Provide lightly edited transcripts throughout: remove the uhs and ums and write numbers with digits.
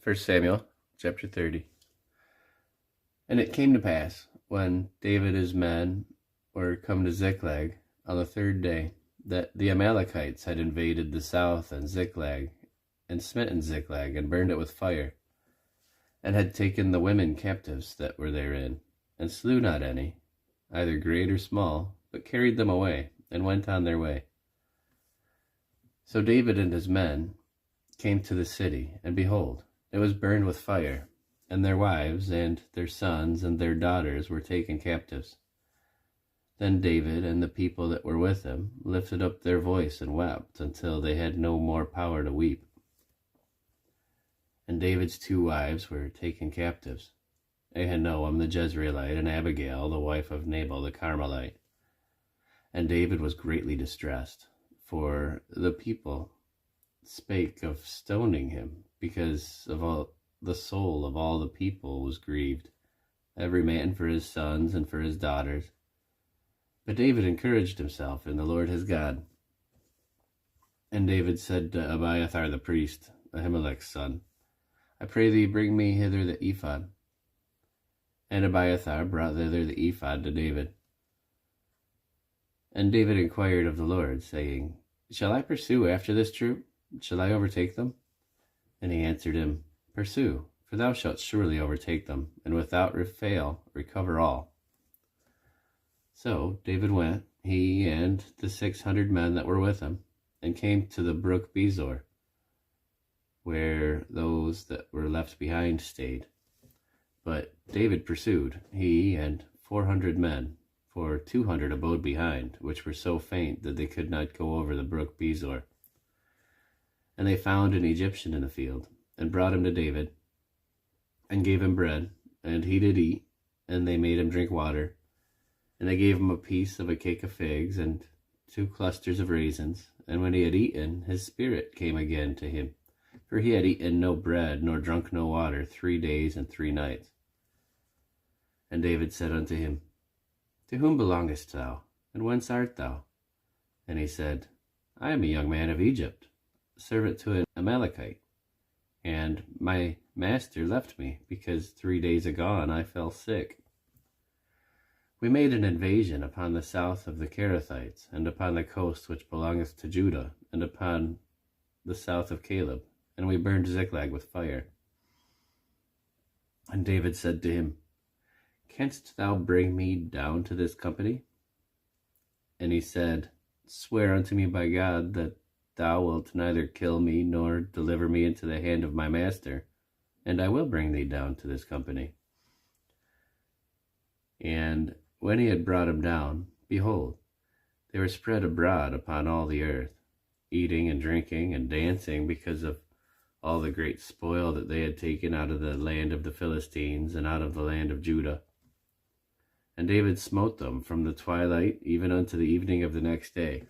1 Samuel chapter 30. And it came to pass, when David and his men were come to Ziklag on the third day, that the Amalekites had invaded the south and Ziklag, and smitten Ziklag, and burned it with fire, and had taken the women captives that were therein, and slew not any, either great or small, but carried them away, and went on their way. So David and his men came to the city, and behold, it was burned with fire, and their wives and their sons and their daughters were taken captives. Then David and the people that were with him lifted up their voice and wept until they had no more power to weep. And David's 2 wives were taken captives, Ahinoam the Jezreelite, and Abigail the wife of Nabal the Carmelite. And David was greatly distressed, for the people spake of stoning him, because of all the soul of all the people was grieved, every man for his sons and for his daughters. But David encouraged himself in the Lord his God. And David said to Abiathar the priest, Ahimelech's son, I pray thee, bring me hither the ephod. And Abiathar brought thither the ephod to David. And David inquired of the Lord, saying, Shall I pursue after this troop? Shall I overtake them? And he answered him, Pursue, for thou shalt surely overtake them, and without fail recover all. So David went, he and the 600 men that were with him, and came to the brook Bezor, where those that were left behind stayed. But David pursued, he and 400 men, for 200 abode behind, which were so faint that they could not go over the brook Bezor. And they found an Egyptian in the field, and brought him to David, and gave him bread, and he did eat, and they made him drink water. And they gave him a piece of a cake of figs, and 2 clusters of raisins. And when he had eaten, his spirit came again to him, for he had eaten no bread, nor drunk no water, 3 days and 3 nights. And David said unto him, To whom belongest thou, and whence art thou? And he said, I am a young man of Egypt, servant to an Amalekite, and my master left me, because 3 days agone I fell sick. We made an invasion upon the south of the Kerethites, and upon the coast which belongeth to Judah, and upon the south of Caleb, and we burned Ziklag with fire. And David said to him, Canst thou bring me down to this company? And he said, Swear unto me by God that thou wilt neither kill me nor deliver me into the hand of my master, and I will bring thee down to this company. And when he had brought him down, behold, they were spread abroad upon all the earth, eating and drinking and dancing, because of all the great spoil that they had taken out of the land of the Philistines and out of the land of Judah. And David smote them from the twilight even unto the evening of the next day.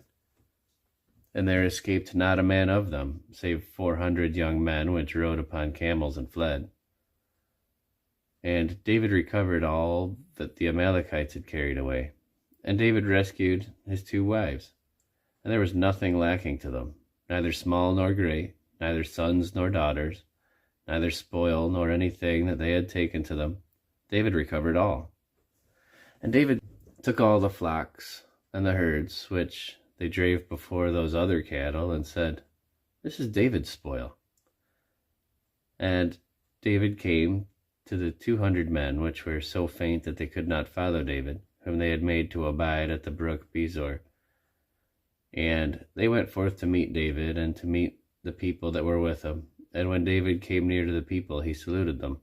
And there escaped not a man of them, save 400 young men which rode upon camels and fled. And David recovered all that the Amalekites had carried away. And David rescued his 2 wives, and there was nothing lacking to them, neither small nor great, neither sons nor daughters, neither spoil nor anything that they had taken to them. David recovered all. And David took all the flocks and the herds which they drave before those other cattle, and said, This is David's spoil. And David came to the 200 men which were so faint that they could not follow David, whom they had made to abide at the brook Bezor. And they went forth to meet David, and to meet the people that were with him. And when David came near to the people, he saluted them.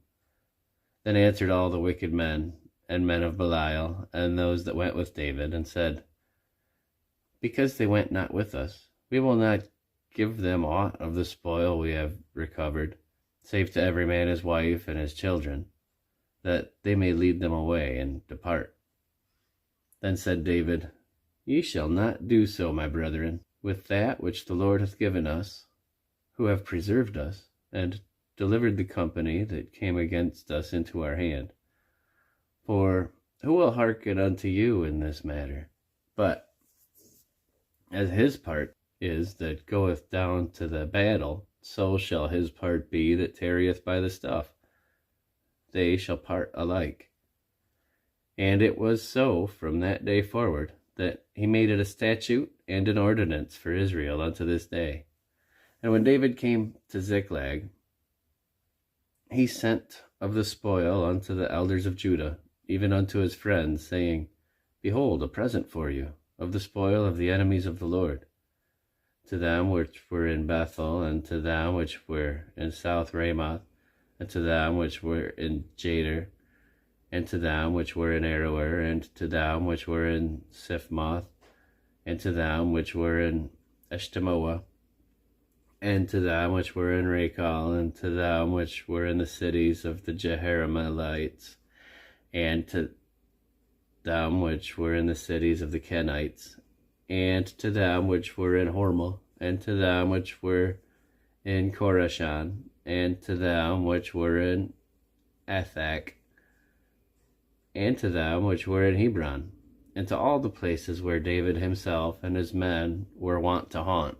Then answered all the wicked men, and men of Belial, and those that went with David, and said, Because they went not with us, we will not give them aught of the spoil we have recovered, save to every man his wife and his children, that they may lead them away and depart. Then said David, Ye shall not do so, my brethren, with that which the Lord hath given us, who have preserved us, and delivered the company that came against us into our hand. For who will hearken unto you in this matter? But as his part is that goeth down to the battle, so shall his part be that tarrieth by the stuff. They shall part alike. And it was so from that day forward, that he made it a statute and an ordinance for Israel unto this day. And when David came to Ziklag, he sent of the spoil unto the elders of Judah, even unto his friends, saying, Behold, a present for you, of the spoil of the enemies of the Lord. To them which were in Bethel, and to them which were in South Ramoth, and to them which were in Jader, and to them which were in Aroer, and to them which were in Siphmoth, and to them which were in Eshtemoa, and to them which were in Rachel, and to them which were in the cities of the Jeharamelites, and to them which were in the cities of the Kenites, and to them which were in Hormah, and to them which were in Korashan, and to them which were in Athak, and to them which were in Hebron, and to all the places where David himself and his men were wont to haunt.